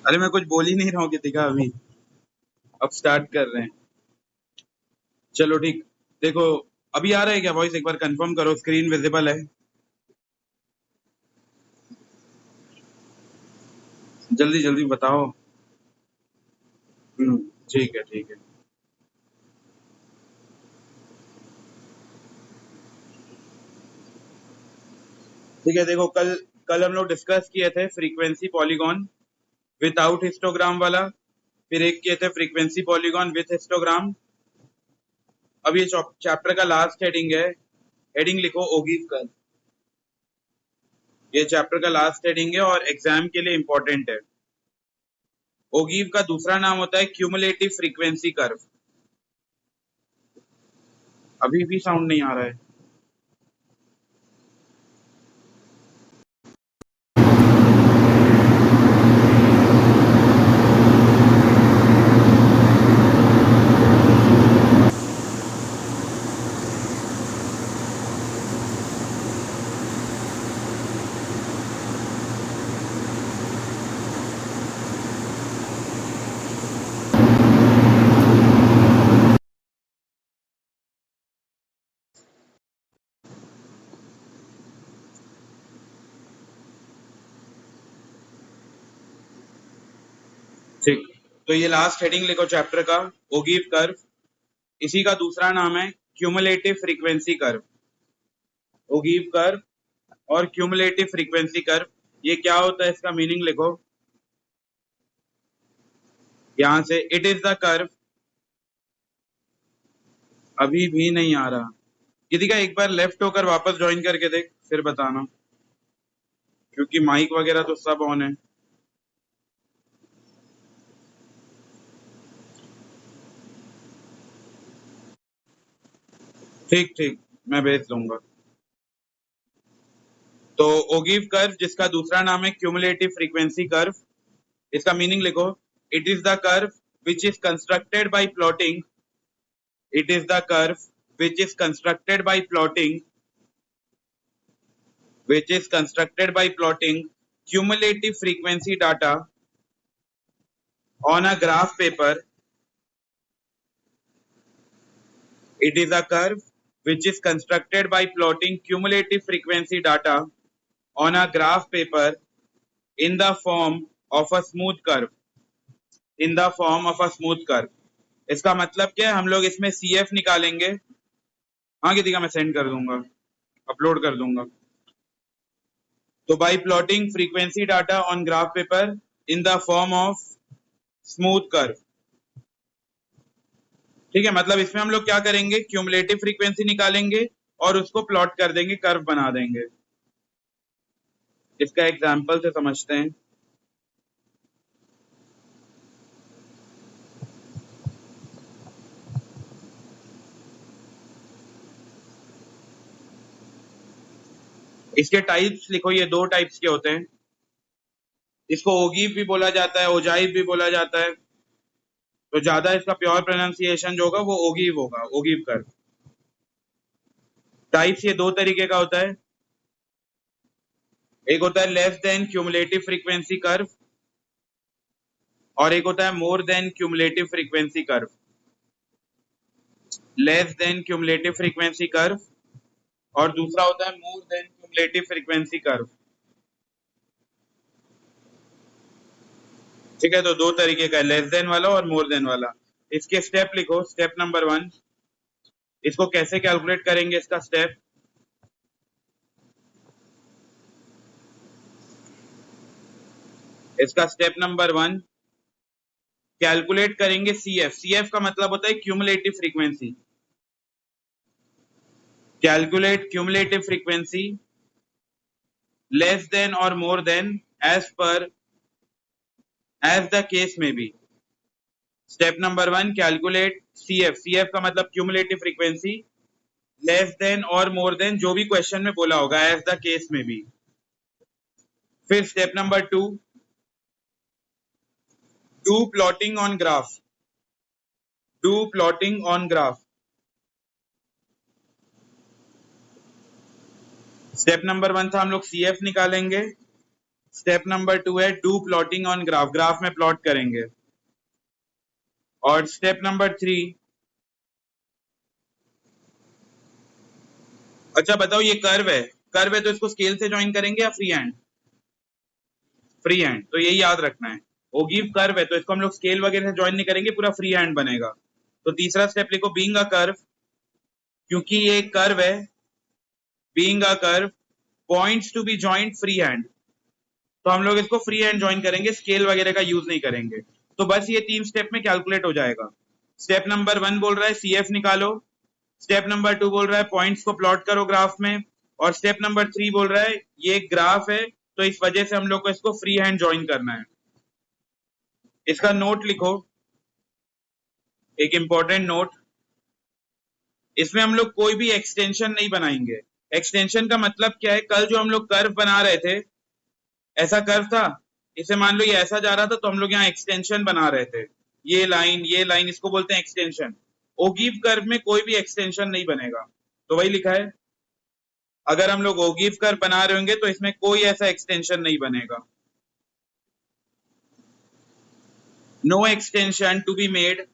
अरे मैं कुछ बोल ही नहीं रहा हूँ गीतिका अभी। अब स्टार्ट कर रहे हैं। चलो ठीक। देखो अभी आ रहा है क्या वॉइस? एक बार कंफर्म करो, स्क्रीन विजिबल है? जल्दी जल्दी बताओ। ठीक है ठीक है। ठीक है देखो, कल कल हम लोग डिस्कस किए थे फ्रीक्वेंसी पॉलीगॉन विदाउट हिस्टोग्राम वाला, फिर एक किए थे फ्रीक्वेंसी पॉलीगॉन विथ हिस्टोग्राम। अब ये चैप्टर का लास्ट हेडिंग है। हेडिंग लिखो ओगिव कर्व। ये चैप्टर का लास्ट हेडिंग है और एग्जाम के लिए इंपॉर्टेंट है। ओगिव का दूसरा नाम होता है क्यूमुलेटिव फ्रीक्वेंसी कर्व। अभी भी साउंड नहीं आ रहा है। ठीक, तो ये लास्ट हेडिंग लिखो चैप्टर का, ओगिव कर्व। इसी का दूसरा नाम है क्यूमुलेटिव फ्रीक्वेंसी कर्व। ओगिव कर्व और क्यूमुलेटिव फ्रीक्वेंसी कर्व, ये क्या होता है इसका मीनिंग लिखो यहां से। It is the curve. अभी भी नहीं आ रहा। यदि का एक बार लेफ्ट होकर वापस ज्वाइन करके देख, फिर बताना, क्योंकि माइक वगैरह तो सब ऑन है। ठीक ठीक, मैं भेज दूंगा। तो ओगिव कर्व जिसका दूसरा नाम है क्यूमुलेटिव फ्रीक्वेंसी कर्व, इसका मीनिंग लिखो। It is the curve which is constructed by plotting. It is the curve which is constructed by plotting cumulative frequency data on a graph paper. It is a curve which is constructed by plotting cumulative frequency data on a graph paper in the form of a smooth curve. In the form of a smooth curve. इसका मतलब क्या है? हम लोग इसमें CF निकालेंगे। हाँ गीतिका, मैं सेंड कर दूंगा, अपलोड कर दूंगा। तो by plotting frequency data on graph paper in the form of smooth curve। ठीक है, मतलब इसमें हम लोग क्या करेंगे, क्यूमुलेटिव फ्रीक्वेंसी निकालेंगे और उसको प्लॉट कर देंगे, कर्व बना देंगे। इसका एग्जांपल से समझते हैं। इसके टाइप्स लिखो, ये दो टाइप्स के होते हैं। इसको ओगिव भी बोला जाता है, ओजाइव भी बोला जाता है, तो ज्यादा इसका प्योर प्रोनाउंसिएशन जो होगा वो ओगिव होगा, ओगिव कर्व। टाइप्स ये दो तरीके का होता है। एक होता है less than cumulative frequency curve और एक होता है more than cumulative frequency curve. Less then cumulative frequency curve और दूसरा होता है more than cumulative frequency curve. ठीक है, तो दो तरीके का है, लेस देन वाला और मोर देन वाला। इसके स्टेप लिखो। स्टेप नंबर 1, इसको कैसे कैलकुलेट करेंगे इसका स्टेप। इसका स्टेप नंबर 1, कैलकुलेट करेंगे CF। CF का मतलब होता है cumulative frequency. Calculate cumulative frequency less than और more than as the case may be. Step number 1, calculate CF। CF का मतलब क्यूमुलेटिव फ्रीक्वेंसी लेस देन और मोर देन, जो भी क्वेश्चन में बोला होगा, as the case may B. फिर step number 2, do plotting on graph. Do plotting on graph. Step number 1 था हम लोग CF निकालेंगे, स्टेप नंबर 2 है do plotting on graph, graph में प्लॉट करेंगे। और स्टेप नंबर 3, अच्छा बताओ ये कर्व है, कर्व है तो इसको स्केल से ज्वाइन करेंगे या फ्री हैंड? फ्री हैंड, तो यही याद रखना है। ओगिव कर्व है तो इसको हम लोग स्केल वगैरह से ज्वाइन नहीं करेंगे, पूरा फ्री हैंड बनेगा। तो तीसरा स्टेप लिखो बीइंग अ कर्व, क्योंकि ये कर्व है, being a curve points to be joint free hand, तो हम लोग इसको फ्री हैंड ज्वाइन करेंगे, स्केल वगैरह का यूज नहीं करेंगे। तो बस ये 3 स्टेप में कैलकुलेट हो जाएगा। स्टेप नंबर 1 बोल रहा है सीएफ निकालो, स्टेप नंबर 2 बोल रहा है पॉइंट्स को प्लॉट करो ग्राफ में, और स्टेप नंबर 3 बोल रहा है ये ग्राफ है तो इस वजह से हम लोग को इसको फ्री हैंड ज्वाइन करना है। इसका नोट लिखो, एक इंपॉर्टेंट नोट, इसमें हम लोग कोई भी एक्सटेंशन नहीं बनाएंगे। एक्सटेंशन का मतलब क्या है, कल जो हम लोग कर्व बना रहे थे, ऐसा कर्व था, इसे मान लो ये ऐसा जा रहा था तो हम लोग यहाँ एक्सटेंशन बना रहे थे, ये लाइन, इसको बोलते हैं एक्सटेंशन। ओगिव कर्व में कोई भी एक्सटेंशन नहीं बनेगा, तो वही लिखा है, अगर हम लोग ओगिव कर्व बना रहे होंगे तो इसमें कोई ऐसा एक्सटेंशन नहीं बनेगा। No extension to be made,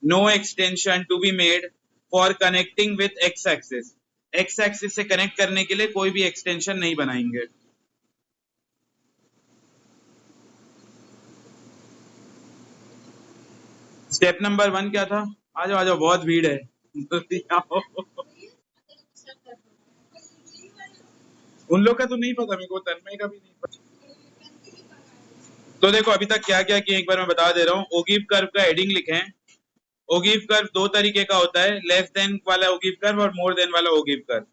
no extension to be made for connecting with X axis, X axis से कनेक्ट करने के लिए कोई भी एक्सटेंशन नहीं बनाएंगे। स्टेप नंबर 1 क्या था? आ जाओ आ जाओ, बहुत भीड़ है जल्दी आओ। उन लोग का तो नहीं पता मेरे को, तन्मय का भी नहीं पता। तो देखो अभी तक क्या क्या किया एक बार मैं बता दे रहा हूँ। ओगिव कर्व का हेडिंग लिखें। ओगिव कर्व 2 तरीके का होता है, लेस देन वाला ओगिव कर्व और मोर देन वाला ओगिव कर्व।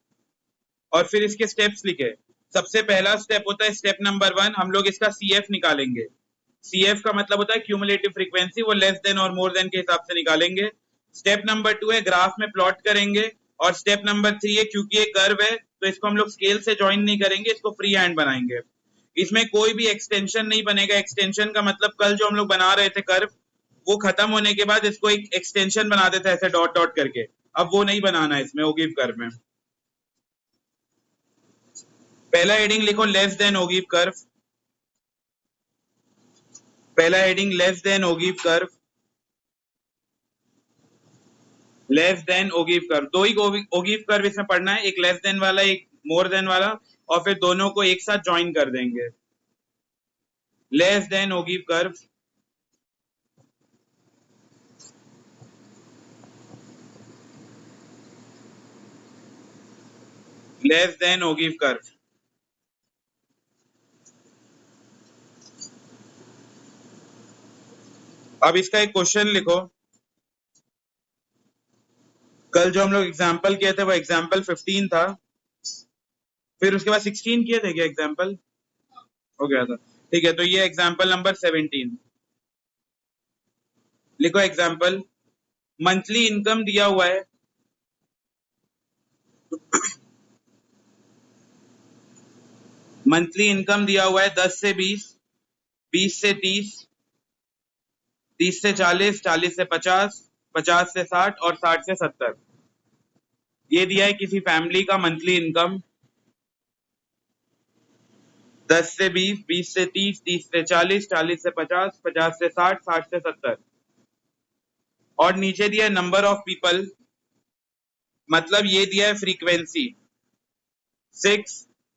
और फिर इसके स्टेप्स लिखे। सबसे पहला स्टेप होता है स्टेप नंबर 1, हम लोग इसका सीएफ निकालेंगे। सीएफ का मतलब होता है क्यूमुलेटिव फ्रीक्वेंसी, वो लेस देन और मोर देन के हिसाब से निकालेंगे। स्टेप नंबर 2 है ग्राफ में प्लॉट करेंगे। और स्टेप नंबर 3 है क्योंकि ये कर्व है तो इसको हम लोग स्केल से ज्वाइन नहीं करेंगे, इसको फ्री हैंड बनाएंगे। इसमें कोई भी एक्सटेंशन नहीं बनेगा। एक्सटेंशन का मतलब कल जो हम लोग बना रहे थे कर्व, वो खत्म होने के बाद इसको एक एक्सटेंशन बना देते ऐसे डॉट डॉट करके, अब वो नहीं बनाना है इसमें ओगिव कर्व में। पहला हेडिंग लिखो लेस देन ओगिव कर्व, पहला heading less than ogive curve, less than ogive curve. दो ही ओगिव कर्व इसमें पढ़ना है, एक लेस देन वाला एक मोर देन वाला, और फिर दोनों को एक साथ ज्वाइन कर देंगे। Less than ogive curve, less than ogive curve. अब इसका एक क्वेश्चन लिखो। कल जो हम लोग एग्जाम्पल किए थे वो एग्जाम्पल 15 था, फिर उसके बाद 16 किए थे क्या एग्जाम्पल? हो गया था, ठीक है। तो ये एग्जाम्पल नंबर 17 लिखो। एग्जाम्पल, मंथली इनकम दिया हुआ है, मंथली इनकम दिया हुआ है 10 से 20, 20 से 30, 30 से 40, 40 से 50, 50 से 60 और 60 से 70। ये दिया है किसी फैमिली का मंथली इनकम 10 से 20, 20 से 30, 30 से 40, 40 से 50, 50 से 60, 60 से 70। और नीचे दिया है नंबर ऑफ पीपल, मतलब ये दिया है फ्रीक्वेंसी 6,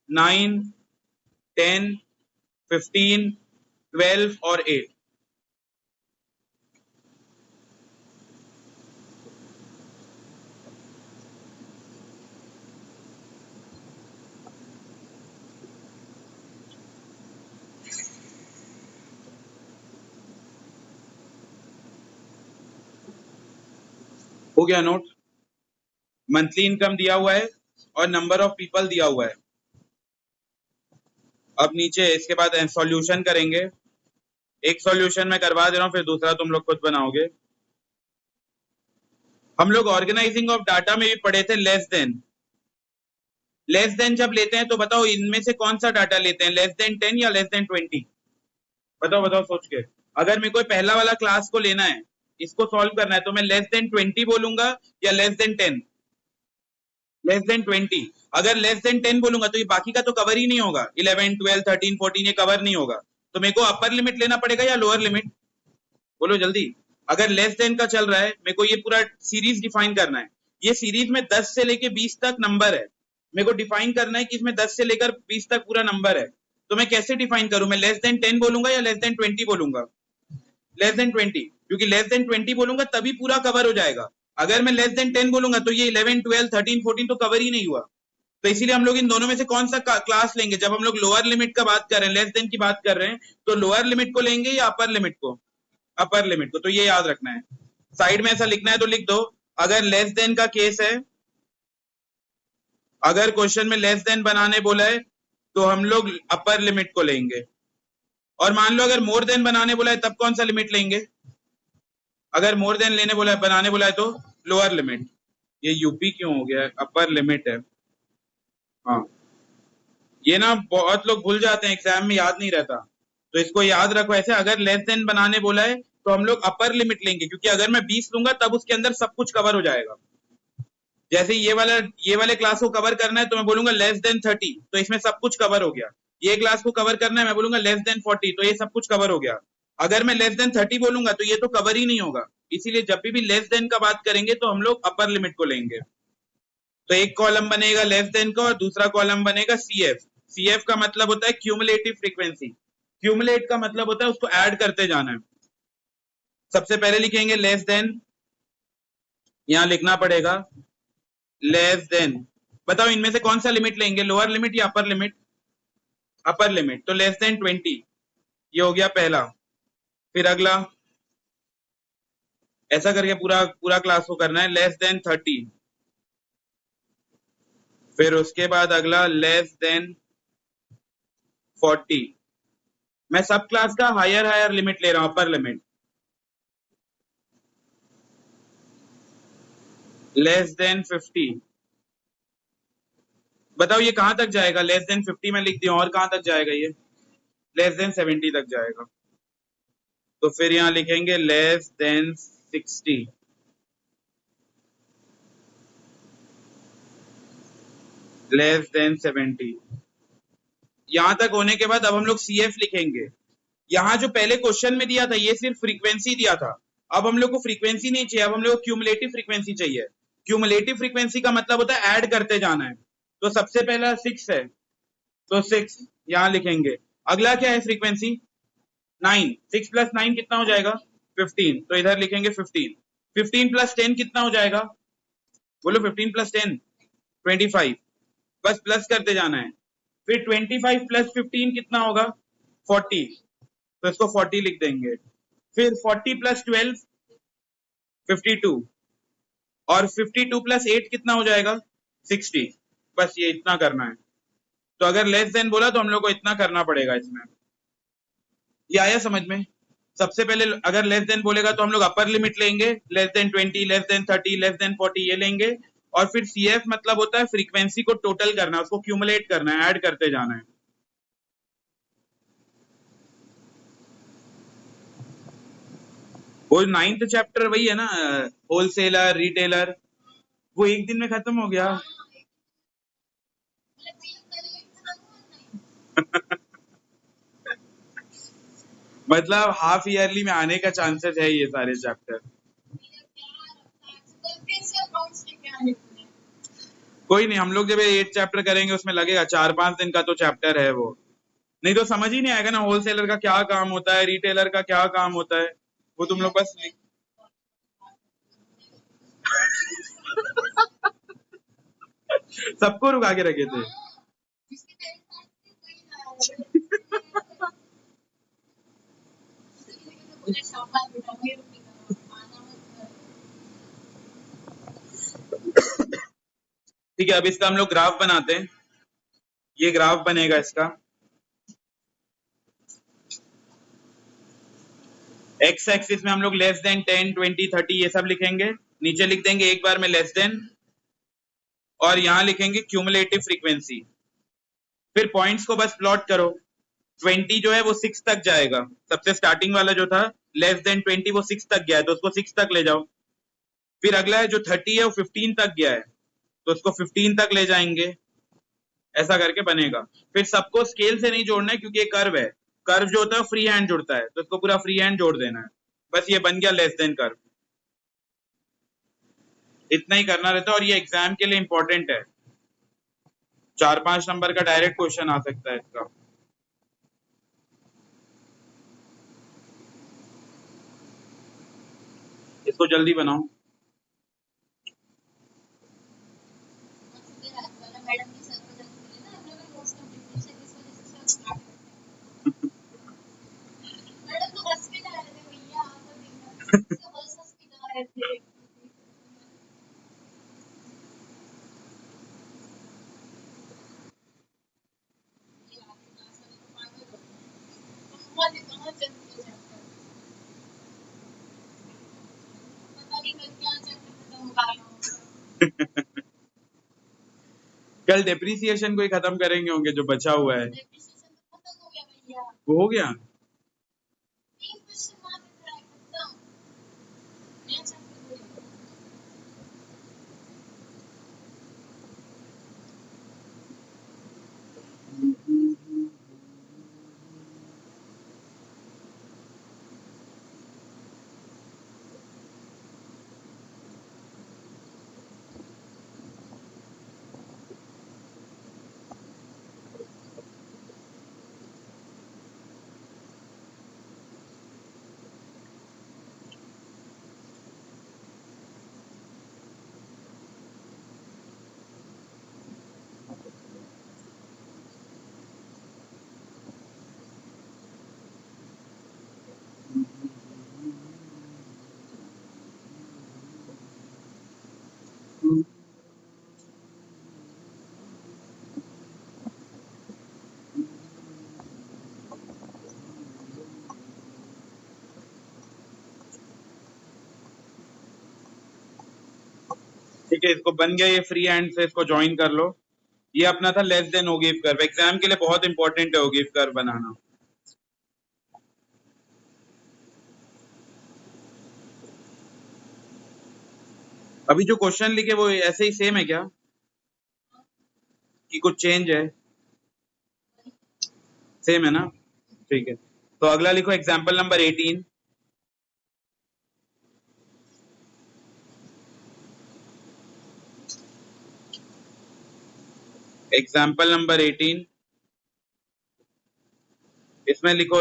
9, 10, 15, 12 और 8। हो गया नोट? मंथली इनकम दिया हुआ है और नंबर ऑफ पीपल दिया हुआ है। अब नीचे इसके बाद सॉल्यूशन करेंगे। एक सॉल्यूशन मैं करवा दे रहा हूं, फिर दूसरा तुम लोग खुद बनाओगे। हम लोग ऑर्गेनाइजिंग ऑफ डाटा में भी पढ़े थे लेस देन। लेस देन जब लेते हैं तो बताओ इनमें से कौन सा डाटा लेते हैं, लेस देन 10 या लेस देन 20? बताओ बताओ सोच के। अगर मेरे को पहला वाला क्लास को लेना है, इसको सॉल्व करना है, तो मैं लेस देन 20 बोलूंगा या लेस देन 10? Less than 20। अगर लेस देन 10 बोलूंगा तो ये बाकी का तो कवर ही नहीं होगा, 11, 12, 13, 14 ये कवर नहीं होगा। तो मेरे को अपर लिमिट लेना पड़ेगा या लोअर लिमिट, बोलो जल्दी। अगर लेस देन का चल रहा है, मेरे को ये पूरा सीरीज डिफाइन करना है। ये सीरीज में 10 से लेके 20 तक नंबर है, मेरे को डिफाइन करना है कि इसमें 10 से लेकर 20 तक पूरा नंबर है। तो मैं कैसे डिफाइन करूं, मैं लेस देन 10 बोलूंगा या लेस देन 20 बोलूंगा? लेस देन 20, क्योंकि लेस देन 20 बोलूंगा तभी पूरा कवर हो जाएगा। अगर मैं लेस देन 10 बोलूंगा तो ये 11, 12, 13, 14 तो कवर ही नहीं हुआ। तो इसीलिए हम लोग इन दोनों में से कौन सा क्लास लेंगे? जब हम लोग लोअर लिमिट का बात कर रहे हैं, लेस देन की बात कर रहे हैं, तो लोअर लिमिट को लेंगे या अपर लिमिट को? अपर लिमिट को। तो ये याद रखना है, साइड में ऐसा लिखना है तो लिख दो। अगर लेस देन का केस है, अगर क्वेश्चन में लेस देन बनाने बोला है तो हम लोग अपर लिमिट को लेंगे, और मान लो अगर मोर देन बनाने बोला है तब कौन सा लिमिट लेंगे? अगर मोर देन लेने बोला है, बनाने बोला है तो लोअर लिमिट। ये यूपी क्यों हो गया है, अपर लिमिट है। हाँ, ये ना बहुत लोग भूल जाते हैं, एग्जाम में याद नहीं रहता, तो इसको याद रखो ऐसे। अगर लेस देन बनाने बोला है तो हम लोग अपर लिमिट लेंगे, क्योंकि अगर मैं 20 लूंगा तब उसके अंदर सब कुछ कवर हो जाएगा। जैसे ये वाले क्लास को कवर करना है तो मैं बोलूंगा लेस देन 30, तो इसमें सब कुछ कवर हो गया। ये क्लास को कवर करना है, मैं बोलूंगा लेस देन 40, तो ये सब कुछ कवर हो गया। अगर मैं लेस देन 30 बोलूंगा तो ये तो कवर ही नहीं होगा। इसीलिए जब भी लेस देन का बात करेंगे तो हम लोग अपर लिमिट को लेंगे। तो एक कॉलम बनेगा लेस देन का और दूसरा कॉलम बनेगा सीएफ। सीएफ का मतलब होता है क्यूमुलेटिव फ्रीक्वेंसी। क्यूमुलेट का मतलब होता है उसको ऐड करते जाना है। सबसे पहले लिखेंगे लेस देन, यहां लिखना पड़ेगा लेस देन। बताओ इनमें से कौन सा लिमिट लेंगे, लोअर लिमिट या अपर लिमिट? Upper limit. तो लेस देन 20, ये हो गया पहला। फिर अगला ऐसा करके पूरा पूरा क्लास को करना है, लेस देन 30। फिर उसके बाद अगला लेस देन 40। मैं सब क्लास का हायर हायर लिमिट ले रहा हूं, अपर लिमिट। Less than 50। बताओ ये कहां तक जाएगा? लेस देन 50 में लिख दिया, और कहां तक जाएगा ये? लेस देन 70 तक जाएगा। तो फिर यहां लिखेंगे लेस देन 60। Less than 70। यहां तक होने के बाद अब हम लोग सीएफ लिखेंगे। यहां जो पहले क्वेश्चन में दिया था ये सिर्फ फ्रीक्वेंसी दिया था, अब हम लोग को फ्रीक्वेंसी नहीं चाहिए, अब हम लोग को क्यूमुलेटिव फ्रीक्वेंसी चाहिए। क्यूमुलेटिव फ्रीक्वेंसी का मतलब होता है ऐड करते जाना है। तो सबसे पहला 6 है, तो 6 यहां लिखेंगे। अगला क्या है फ्रीक्वेंसी? 9। 6 प्लस 9 कितना हो जाएगा? 15, तो इधर लिखेंगे 15। 15 प्लस 10 कितना हो जाएगा? बोलो 15 प्लस 10 25। बस प्लस करते जाना है। फिर 25 प्लस 15 कितना होगा? 40, तो इसको 40 लिख देंगे। फिर 40 प्लस 12 52, और 52 प्लस 8 कितना हो जाएगा? 60। बस ये इतना करना है। तो अगर लेस देन बोला तो हम लोग को इतना करना पड़ेगा इसमें। ये आया समझ में? सबसे पहले अगर लेस देन बोलेगा तो हम लोग अपर लिमिट लेंगे, less than 20, less than 30, less than 40 ये लेंगे। और फिर सीएफ मतलब होता है फ्रीक्वेंसी को टोटल करना है, उसको क्यूमुलेट करना है, ऐड करते जाना है। वो 9th चैप्टर वही है ना, होलसेलर रिटेलर, वो एक दिन में खत्म हो गया। मतलब हाफ ईयरली में आने का चांसेस है ये सारे चैप्टर। कोई नहीं, हम लोग जब 8 चैप्टर करेंगे उसमें लगेगा 4-5 दिन का तो चैप्टर है वो, नहीं तो समझ ही नहीं आएगा ना होलसेलर का क्या काम होता है, रिटेलर का क्या काम होता है, वो तुम लोग बस सबको रुका के रखे थे। ठीक है, अब इसका हम लोग ग्राफ बनाते हैं। ये ग्राफ बनेगा इसका, एक्स एक्सिस में हम लोग लेस देन 10, 20, 30 ये सब लिखेंगे, नीचे लिख देंगे एक बार में लेस देन, और यहां लिखेंगे क्यूमुलेटिव फ्रीक्वेंसी। फिर पॉइंट्स को बस प्लॉट करो। 20 जो है वो 6 तक जाएगा, सबसे स्टार्टिंग वाला जो था लेस देन 20 वो 6 तक गया है, तो उसको 6 तक ले जाओ। फिर अगला है जो 30 है वो 15 तक गया है, तो उसको 15 तक ले जाएंगे। ऐसा करके बनेगा। फिर सबको स्केल से नहीं जोड़ना है क्योंकि ये कर्व है, कर्व जो होता है फ्री हैंड जुड़ता है, तो इसको पूरा फ्री हैंड जोड़ देना है। बस ये बन गया लेस देन कर्व। इतना ही करना रहता है और ये एग्जाम के लिए इंपॉर्टेंट है, 4-5 नंबर का डायरेक्ट क्वेश्चन आ सकता है इसका। इसको जल्दी बनाओ। कल डेप्रिसिएशन को ही खत्म करेंगे होंगे जो बचा हुआ है। वो हो गया। ठीक है, इसको बन गया ये फ्री हैंड से, इसको ज्वाइन कर लो। ये अपना था less than ogive curve, exam के लिए बहुत इंपॉर्टेंट है ओगिव कर्व बनाना। अभी जो क्वेश्चन लिखे वो ऐसे ही सेम है क्या कि कुछ चेंज है? सेम है ना, ठीक है। तो अगला लिखो एग्जाम्पल नंबर 18। एग्जाम्पल नंबर 18, इसमें लिखो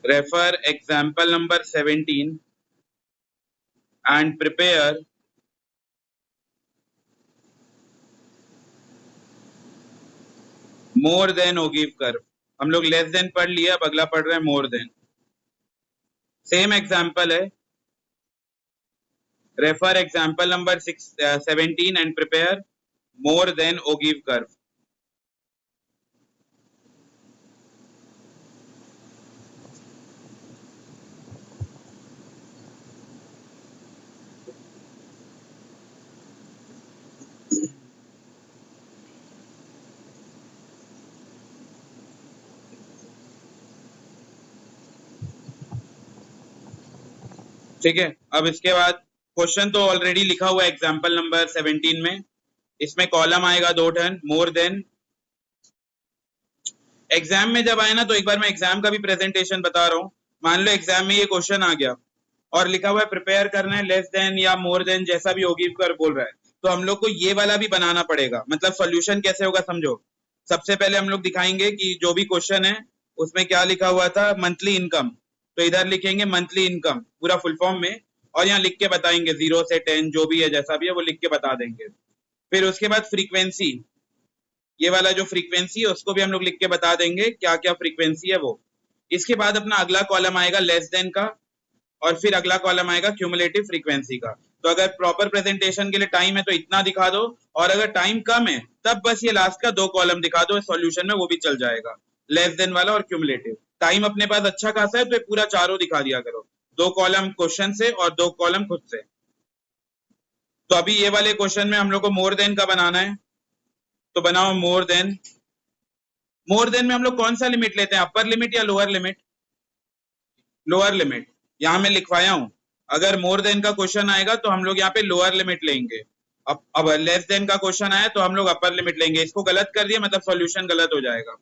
refer example number 17 and prepare more than ogive curve. हम लोग लेस देन पढ़ लिया, अब अगला पढ़ रहे हैं मोर देन। सेम एग्जाम्पल है, refer example number 17 and prepare more than ogive curve. ठीक है, अब इसके बाद क्वेश्चन तो ऑलरेडी लिखा हुआ है एग्जाम्पल नंबर 17 में। इसमें कॉलम आएगा 2 टर्न, मोर देन। एग्जाम में जब आए ना तो एक बार मैं एग्जाम का भी प्रेजेंटेशन बता रहा हूँ। मान लो एग्जाम में ये क्वेश्चन आ गया और लिखा हुआ है प्रिपेयर करना है लेस देन या मोर देन, जैसा भी ओगिव कर्व बोल रहा है, तो हम लोग को ये वाला भी बनाना पड़ेगा। मतलब सॉल्यूशन कैसे होगा समझो। सबसे पहले हम लोग दिखाएंगे कि जो भी क्वेश्चन है उसमें क्या लिखा हुआ था, मंथली इनकम, तो इधर लिखेंगे मंथली इनकम पूरा फुल फॉर्म में, और यहाँ लिख के बताएंगे 0 से 10 जो भी है, जैसा भी है वो लिख के बता देंगे। फिर उसके बाद फ्रीक्वेंसी, ये वाला जो फ्रीक्वेंसी है उसको भी हम लोग लिख के बता देंगे क्या क्या फ्रीक्वेंसी है वो। इसके बाद अपना अगला कॉलम आएगा लेस देन का, और फिर अगला कॉलम आएगा क्यूमुलेटिव फ्रीक्वेंसी का। तो अगर प्रॉपर प्रेजेंटेशन के लिए टाइम है तो इतना दिखा दो, और अगर टाइम कम है तब बस ये लास्ट का 2 कॉलम दिखा दो सॉल्यूशन में, वो भी चल जाएगा, लेस देन वाला और क्यूमुलेटिव। टाइम अपने पास अच्छा खासा है तो ये पूरा चारों दिखा दिया करो, 2 कॉलम क्वेश्चन से और 2 कॉलम खुद से। तो अभी ये वाले क्वेश्चन में हम लोग को मोर देन का बनाना है, तो बनाओ मोर देन। मोर देन में हम लोग कौन सा लिमिट लेते हैं, अपर लिमिट या लोअर लिमिट? Lower limit. यहां मैं लिखवाया हूं, अगर मोर देन का क्वेश्चन आएगा तो हम लोग यहाँ पे लोअर लिमिट लेंगे, अब लेस देन का क्वेश्चन आया तो हम लोग अपर लिमिट लेंगे, इसको गलत कर दिया मतलब सॉल्यूशन गलत हो जाएगा।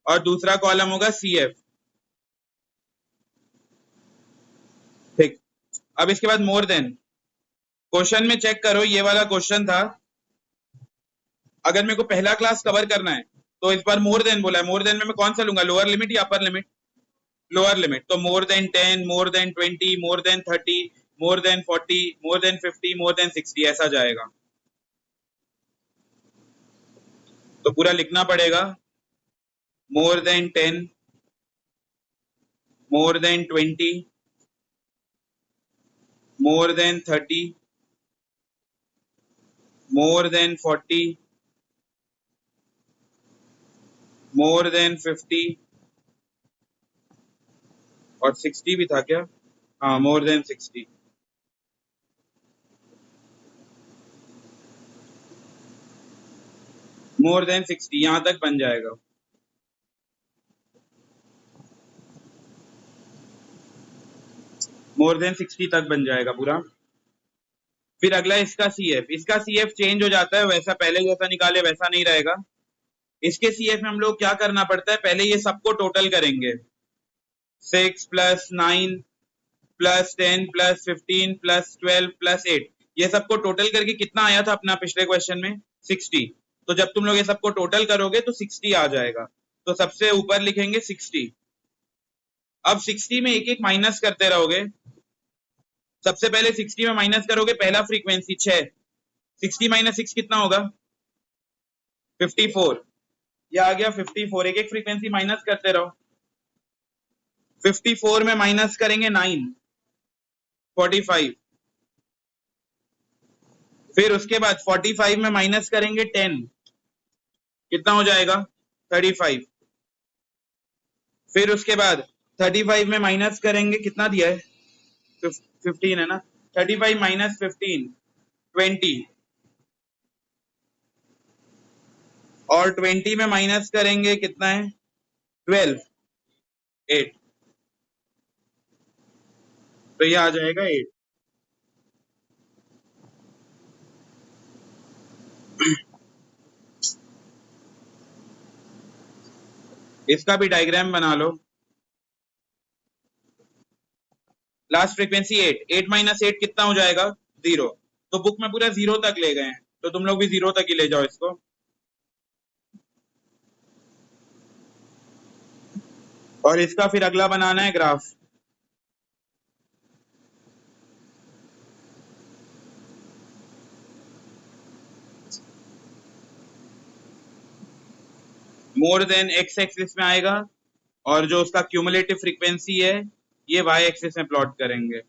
और दूसरा कॉलम होगा CF। ठीक, अब इसके बाद मोर देन। क्वेश्चन में चेक करो, ये वाला क्वेश्चन था, अगर मेरे को पहला क्लास कवर करना है तो इस बार मोर देन बोला है, मोर देन में मैं कौन सा लूंगा, लोअर लिमिट या अपर लिमिट? Lower limit. तो more than 10, more than 20, more than 30, more than 40, more than 50, more than 60, ऐसा जाएगा। तो पूरा लिखना पड़ेगा, more than 10, more than 20, more than 30, more than 40, more than 50 और 60 भी था क्या? हाँ, मोर देन 60। मोर देन 60 यहां तक बन जाएगा। मोर देन 60 तक बन जाएगा पूरा। फिर अगला इसका CF, इसका CF चेंज हो जाता है, वैसा पहले जैसा निकाले वैसा नहीं रहेगा। इसके CF में हम लोग क्या करना पड़ता है, पहले ये सबको टोटल करेंगे, 6 plus 9 plus 10 plus 15 plus 12 plus 8, ये सबको टोटल करके कितना आया था अपना पिछले क्वेश्चन में, 60। तो जब तुम लोग ये सबको टोटल करोगे तो 60 आ जाएगा, तो सबसे ऊपर लिखेंगे 60। अब 60 में एक एक माइनस करते रहोगे, सबसे पहले 60 में माइनस करोगे पहला फ्रीक्वेंसी 6, 60 माइनस 6 कितना होगा, 54। ये आ गया 54, एक एक फ्रीक्वेंसी माइनस करते रहो। 54 में माइनस करेंगे 9, 45। फिर उसके बाद 45 में माइनस करेंगे 10, कितना हो जाएगा, 35। फिर उसके बाद 35 में माइनस करेंगे, कितना दिया है, 15 है ना, 35 माइनस 15, 20। और 20 में माइनस करेंगे कितना है, 12, 8। तो ये आ जाएगा 8। इसका भी डायग्राम बना लो। लास्ट फ्रीक्वेंसी 8, 8 माइनस 8 कितना हो जाएगा, 0। तो बुक में पूरा 0 तक ले गए हैं, तो तुम लोग भी 0 तक ही ले जाओ इसको। और इसका फिर अगला बनाना है graph. More than x axis में आएगा, और जो उसका क्यूमुलेटिव फ्रीक्वेंसी है ये वाई एक्सिस में प्लॉट करेंगे।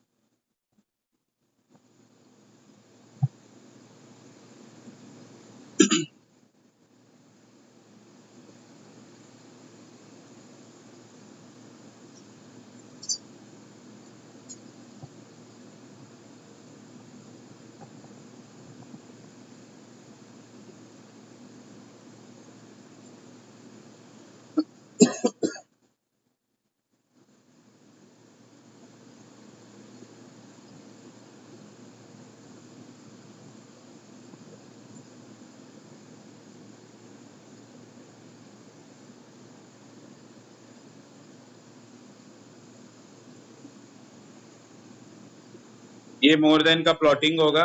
ये मोर देन का प्लॉटिंग होगा।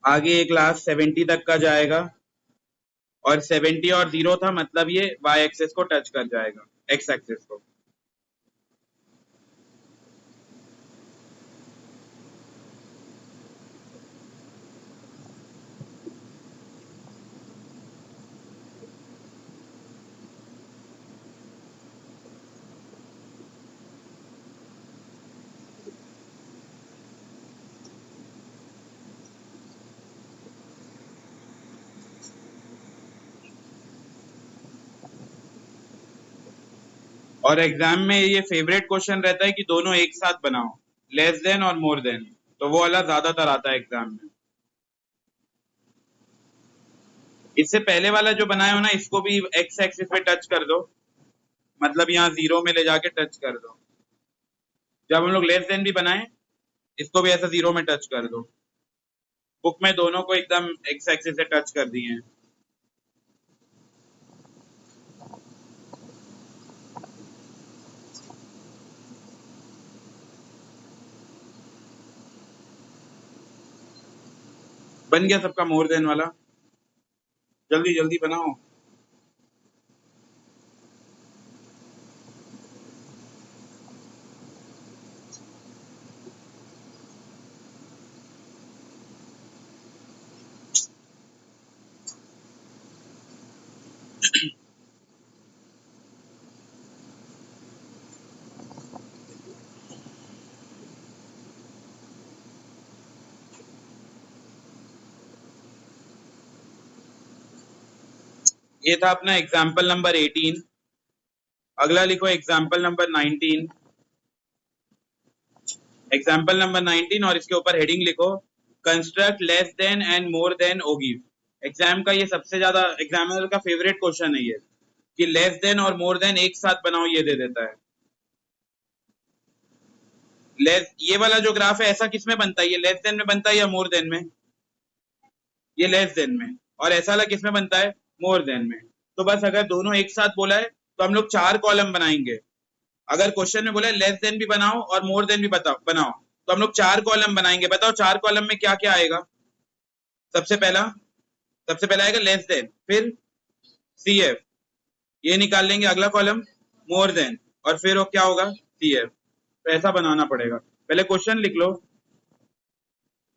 आगे ये क्लास 70 तक का जाएगा, और 70 और 0 था मतलब ये वाई एक्सिस को टच कर जाएगा, एक्स एक्सिस को। और एग्जाम में ये फेवरेट क्वेश्चन रहता है कि दोनों एक साथ बनाओ, लेस देन और मोर देन, तो वो वाला ज्यादातर आता है एग्जाम में। इससे पहले वाला जो बनाए हो ना, इसको भी एक्स एक्सिस पे टच कर दो, मतलब यहाँ 0 में ले जाके टच कर दो। जब हम लोग लेस देन भी बनाए, इसको भी ऐसा 0 में टच कर दो। बुक में दोनों को एकदम एक्स एक्सिस से टच कर दिए हैं। बन गया सबका मोर देन वाला? जल्दी जल्दी बनाओ। ये था अपना एग्जाम्पल नंबर 18। अगला लिखो एग्जाम्पल नंबर 19। एग्जाम्पल नंबर 19 और इसके ऊपर हेडिंग लिखो construct less than and more than ogive. Exam का ये सबसे ज्यादा एग्जामिनर का फेवरेट क्वेश्चन है ये, कि लेस देन और मोर देन एक साथ बनाओ, ये दे देता है। लेस, ये वाला जो ग्राफ है ऐसा किसमें बनता है? ये लेस देन में बनता है या मोर देन में? ये लेस देन में। और ऐसा वाला किसमें बनता है? मोर देन में। तो बस अगर दोनों एक साथ बोला है तो हम लोग 4 कॉलम बनाएंगे। अगर क्वेश्चन में बोला है लेस देन भी बनाओ और मोर देन भी बनाओ, तो हम लोग 4 कॉलम बनाएंगे। बताओ 4 कॉलम में क्या क्या आएगा? सबसे पहला आएगा लेस देन, फिर सी एफ, ये निकाल लेंगे। अगला कॉलम मोर देन, और फिर वो क्या होगा? C F. तो ऐसा बनाना पड़ेगा। पहले क्वेश्चन लिख लो।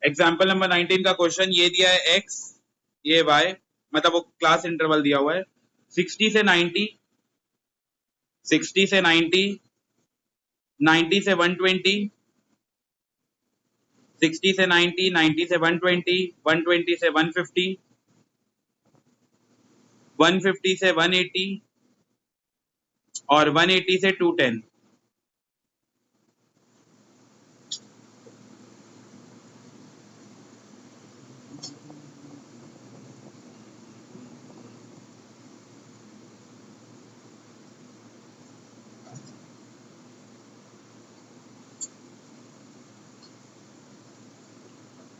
एग्जाम्पल नंबर 19 का क्वेश्चन ये दिया है x, ये y, मतलब वो क्लास इंटरवल दिया हुआ है 60 से 90, 60 से 90, 90 से 120, 60 से 90, 90 से 120, 120 से 150, 150 से 180 और 180 से 210।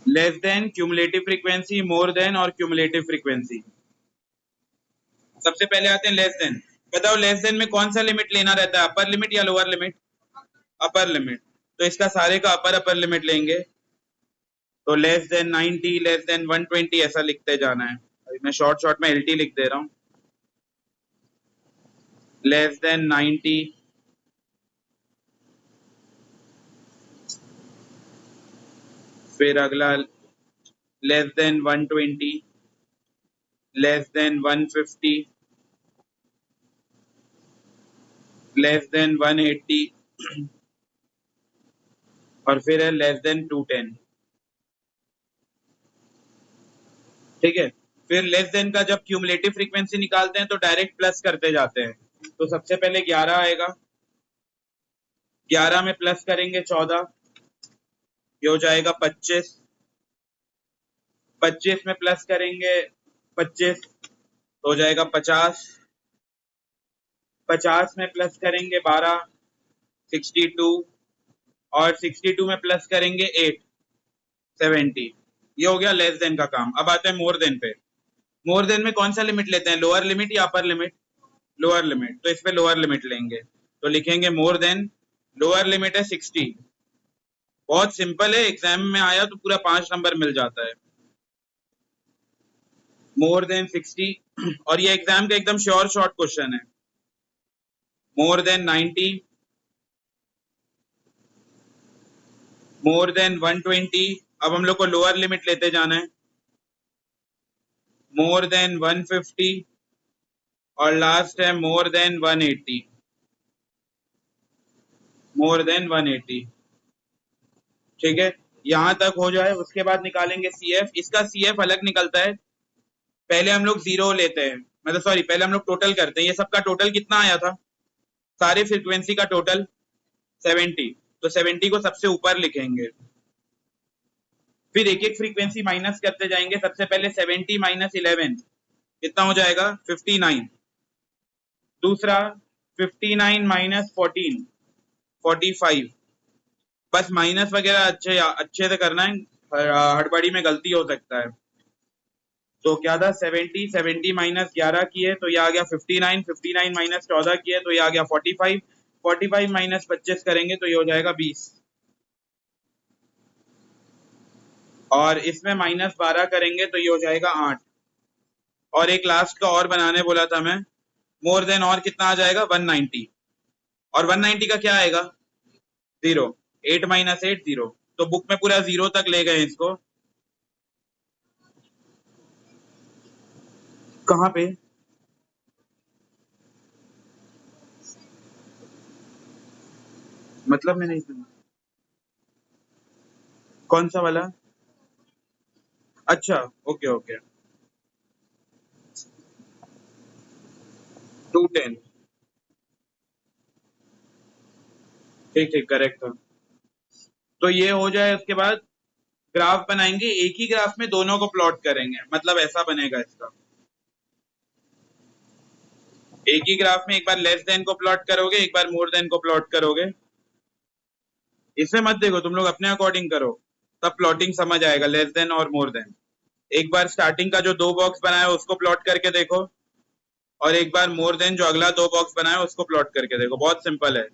Less than, cumulative frequency, more than और क्यूमुलेटिव फ्रीक्वेंसी। सबसे पहले आते हैं लेस देन। बताओ लेस देन में कौन सा लिमिट लेना रहता है, अपर लिमिट या लोअर लिमिट? Upper limit. तो इसका सारे का अपर लिमिट लेंगे। तो लेस देन 90, लेस देन 120 ऐसा लिखते जाना है। अभी मैं शॉर्ट में LT लिख दे रहा हूँ। लेस देन 90, फिर अगला less than 120, less than 150, less than 180 और फिर है लेस देन 210। ठीक है। फिर लेस देन का जब क्यूमुलेटिव फ्रीक्वेंसी निकालते हैं तो डायरेक्ट प्लस करते जाते हैं। तो सबसे पहले 11 आएगा, 11 में प्लस करेंगे 14, ये हो जाएगा 25, 25 में प्लस करेंगे 25 तो हो जाएगा 50, 50 में प्लस करेंगे 12, 62 और 62 में प्लस करेंगे 8, 70। ये हो गया लेस देन का काम। अब आते हैं मोर देन पे। मोर देन में कौन सा लिमिट लेते हैं, लोअर लिमिट या अपर लिमिट? Lower limit. तो इस पे लोअर लिमिट लेंगे, तो लिखेंगे मोर देन, लोअर लिमिट है 60। बहुत सिंपल है, एग्जाम में आया तो पूरा 5 नंबर मिल जाता है। मोर देन 60, और ये एग्जाम का एकदम श्योर शॉर्ट क्वेश्चन है। मोर देन 90, मोर देन 120, अब हम लोग को लोअर लिमिट लेते जाना है, मोर देन 150 और लास्ट है मोर देन 180, मोर देन 180। ठीक है, यहां तक हो जाए उसके बाद निकालेंगे CF। इसका CF अलग निकलता है। पहले हम लोग जीरो लेते हैं, मतलब सॉरी, पहले हम लोग टोटल करते हैं। ये सबका टोटल कितना आया था? सारे फ्रीक्वेंसी का टोटल 70। तो 70 को सबसे ऊपर लिखेंगे, फिर एक एक फ्रीक्वेंसी माइनस करते जाएंगे। सबसे पहले 70 माइनस 11 कितना हो जाएगा? 59। दूसरा 59 माइनस 14, 45। बस माइनस वगैरह अच्छे से करना है, हड़बड़ी में गलती हो सकता है। तो क्या था, 70 माइनस 11 की है तो ये आ गया 59, 59 माइनस 14 की है तो ये आ गया 45, 45 माइनस 25 करेंगे तो ये हो जाएगा 20, और इसमें माइनस 12 करेंगे तो ये हो जाएगा 8। और एक लास्ट का और बनाने बोला था मैं, मोर देन और कितना आ जाएगा 190, और 190 का क्या आएगा 0, 8 माइनस 8 0, तो बुक में पूरा 0 तक ले गए इसको। कहाँ पे? मतलब मैं नहीं सुना, कौन सा वाला? अच्छा, ओके ओके, 210, ठीक ठीक, करेक्ट था। तो ये हो जाए, उसके बाद ग्राफ बनाएंगे, एक ही ग्राफ में दोनों को प्लॉट करेंगे, मतलब ऐसा बनेगा इसका, एक ही ग्राफ में एक बार लेस देन को प्लॉट करोगे, एक बार मोर देन को प्लॉट करोगे। इसमें मत देखो, तुम लोग अपने अकॉर्डिंग करो, तब प्लॉटिंग समझ आएगा, लेस देन और मोर देन। एक बार स्टार्टिंग का जो 2 बॉक्स बनाया उसको प्लॉट करके देखो, और एक बार मोर देन जो अगला 2 बॉक्स बनाया उसको प्लॉट करके देखो, बहुत सिंपल है।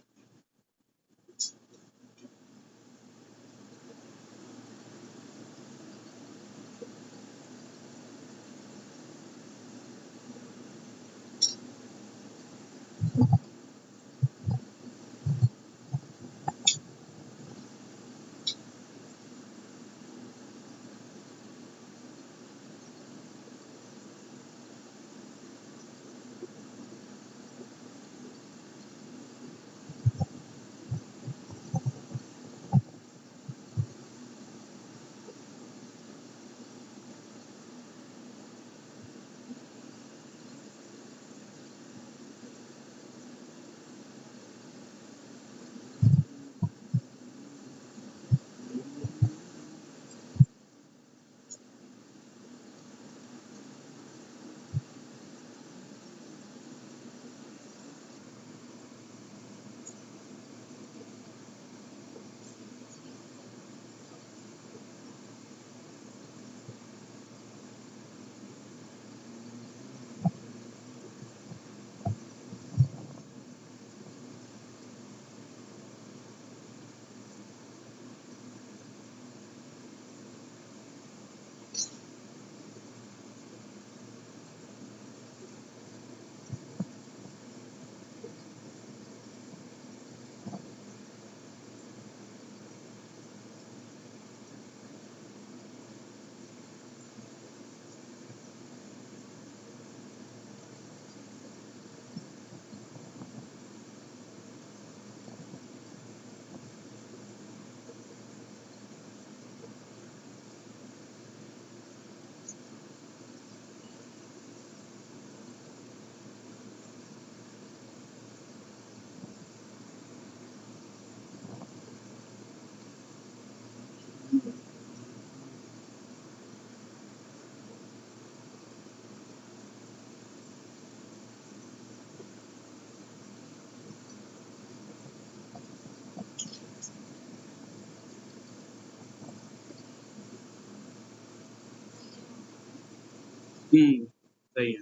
सही है,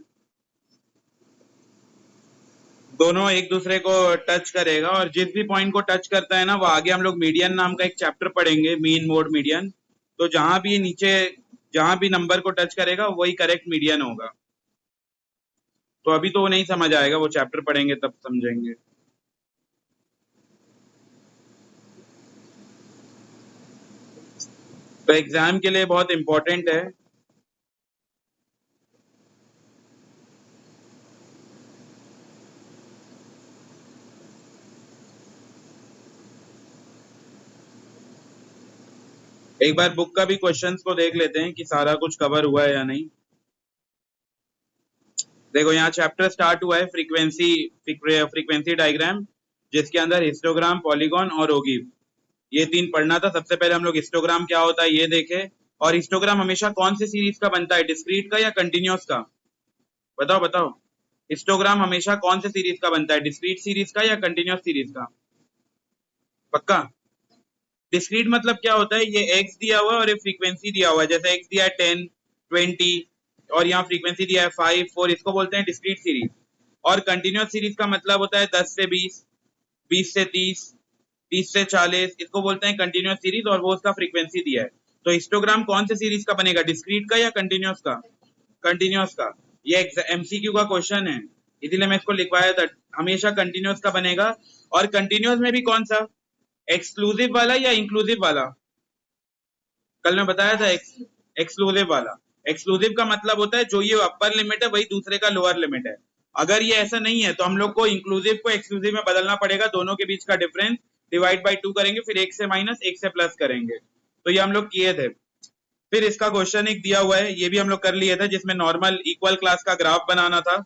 दोनों एक दूसरे को टच करेगा, और जिस भी पॉइंट को टच करता है ना, वो आगे हम लोग मीडियन नाम का एक चैप्टर पढ़ेंगे, मीन मोड मीडियन। तो जहां भी नीचे, जहां भी नंबर को टच करेगा वही करेक्ट मीडियन होगा। तो अभी तो वो नहीं समझ आएगा, वो चैप्टर पढ़ेंगे तब समझेंगे। तो एग्जाम के लिए बहुत इंपॉर्टेंट है। एक बार बुक का भी क्वेश्चंस को देख लेते हैं कि सारा कुछ कवर हुआ है या नहीं। देखो, यहाँ चैप्टर स्टार्ट हुआ है फ्रीक्वेंसी, फ्रीक्वेंसी डायग्राम, जिसके अंदर हिस्टोग्राम, पॉलीगॉन और ओगिव, ये 3 पढ़ना था। सबसे पहले हम लोग हिस्टोग्राम क्या होता है ये देखे, और हिस्टोग्राम हमेशा कौन सी सीरीज का बनता है, डिस्क्रीट का या कंटिन्यूअस का? बताओ बताओ, हिस्टोग्राम हमेशा कौन से सीरीज का बनता है, डिस्क्रीट सीरीज का या कंटिन्यूअस सीरीज का? पक्का? डिस्क्रीट मतलब क्या होता है, ये एक्स दिया हुआ है और ये फ्रीक्वेंसी दिया हुआ है, जैसे एक्स दिया है 10, 20 और यहाँ फ्रीक्वेंसी दिया है 5, 4, इसको बोलते हैं डिस्क्रीट सीरीज। और कंटिन्यूअस सीरीज का मतलब होता है 10 से 20, 20 से 30, 30 से 40, इसको बोलते हैं कंटिन्यूअस सीरीज और वो उसका फ्रीक्वेंसी दिया है। तो हिस्टोग्राम कौन से सीरीज का बनेगा, डिस्क्रीट का या कंटिन्यूअस का? कंटिन्यूअस का। ये एमसीक्यू का क्वेश्चन है, इसीलिए मैं इसको लिखवाया था, हमेशा कंटिन्यूअस का बनेगा। और कंटिन्यूअस में भी कौन सा, एक्सक्लूसिव वाला या इंक्लूसिव वाला? कल मैं बताया था एक्सक्लूसिव वाला। एक्सक्लूसिव का मतलब होता है जो ये अपर लिमिट है वही दूसरे का लोअर लिमिट है। अगर ये ऐसा नहीं है तो हम लोग को इंक्लूसिव को एक्सक्लूसिव में बदलना पड़ेगा, दोनों के बीच का डिफरेंस डिवाइड बाई 2 करेंगे, फिर एक से माइनस एक से प्लस करेंगे। तो ये हम लोग किए थे। फिर इसका क्वेश्चन एक दिया हुआ है, ये भी हम लोग कर लिए थे, जिसमें नॉर्मल इक्वल क्लास का ग्राफ बनाना था।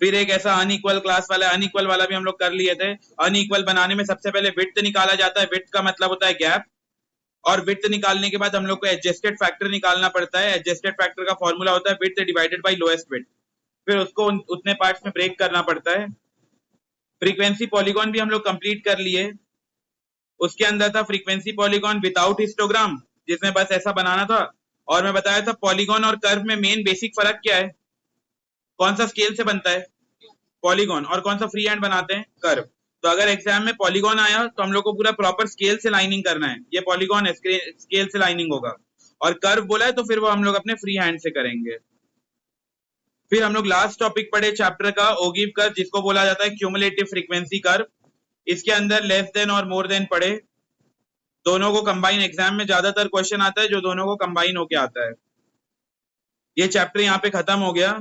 फिर एक ऐसा अनइक्वल क्लास वाला, अनइक्वल वाला भी हम लोग कर लिए थे। अनइक्वल बनाने में सबसे पहले विड्थ निकाला जाता है, विड्थ का मतलब होता है गैप। और विड्थ निकालने के बाद हम लोग को एडजस्टेड फैक्टर निकालना पड़ता है। एडजस्टेड फैक्टर का फॉर्मूला होता है width divided by lowest width. फिर उसको उतने पार्ट्स में ब्रेक करना पड़ता है। फ्रीक्वेंसी पॉलीगॉन भी हम लोग कंप्लीट कर लिए। उसके अंदर था फ्रीक्वेंसी पॉलीगॉन विदाउट हिस्टोग्राम, जिसमें बस ऐसा बनाना था। और मैं बताया था पॉलीगॉन और कर्व में मेन बेसिक फर्क क्या है, कौन सा स्केल से बनता है, पॉलीगॉन, और कौन सा फ्री हैंड बनाते हैं, कर्व। तो अगर एग्जाम में पॉलीगॉन आया तो हम लोग को पूरा प्रॉपर स्केल से लाइनिंग करना है, ये पॉलीगॉन है, स्केल से लाइनिंग होगा। और कर्व बोला है तो फिर वो हम लोग अपने फ्री हैंड से करेंगे। फिर हम लोग लास्ट टॉपिक पढ़े चैप्टर का, ओगिव कर्व, जिसको बोला जाता है क्यूमुलेटिव फ्रीक्वेंसी कर्व। इसके अंदर लेस देन और मोर देन पढ़े, दोनों को कंबाइन, एग्जाम में ज्यादातर क्वेश्चन आता है जो दोनों को कंबाइन होके आता है। ये चैप्टर यहाँ पे खत्म हो गया।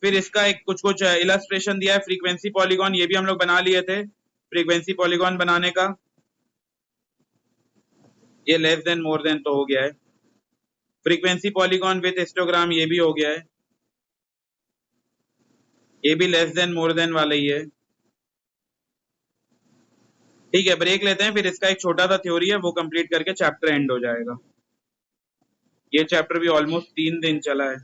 फिर इसका एक कुछ कुछ इलस्ट्रेशन दिया है, फ्रीक्वेंसी पॉलीगॉन, ये भी हम लोग बना लिए थे, फ्रीक्वेंसी पॉलीगॉन बनाने का। ये लेस देन मोर देन तो हो गया है। फ्रीक्वेंसी पॉलीगॉन विद हिस्टोग्राम ये भी हो गया है, ये भी लेस देन मोर देन वाला ही है। ठीक है, ब्रेक लेते हैं, फिर इसका एक छोटा सा थ्योरी है वो कंप्लीट करके चैप्टर एंड हो जाएगा। ये चैप्टर भी ऑलमोस्ट 3 दिन चला है।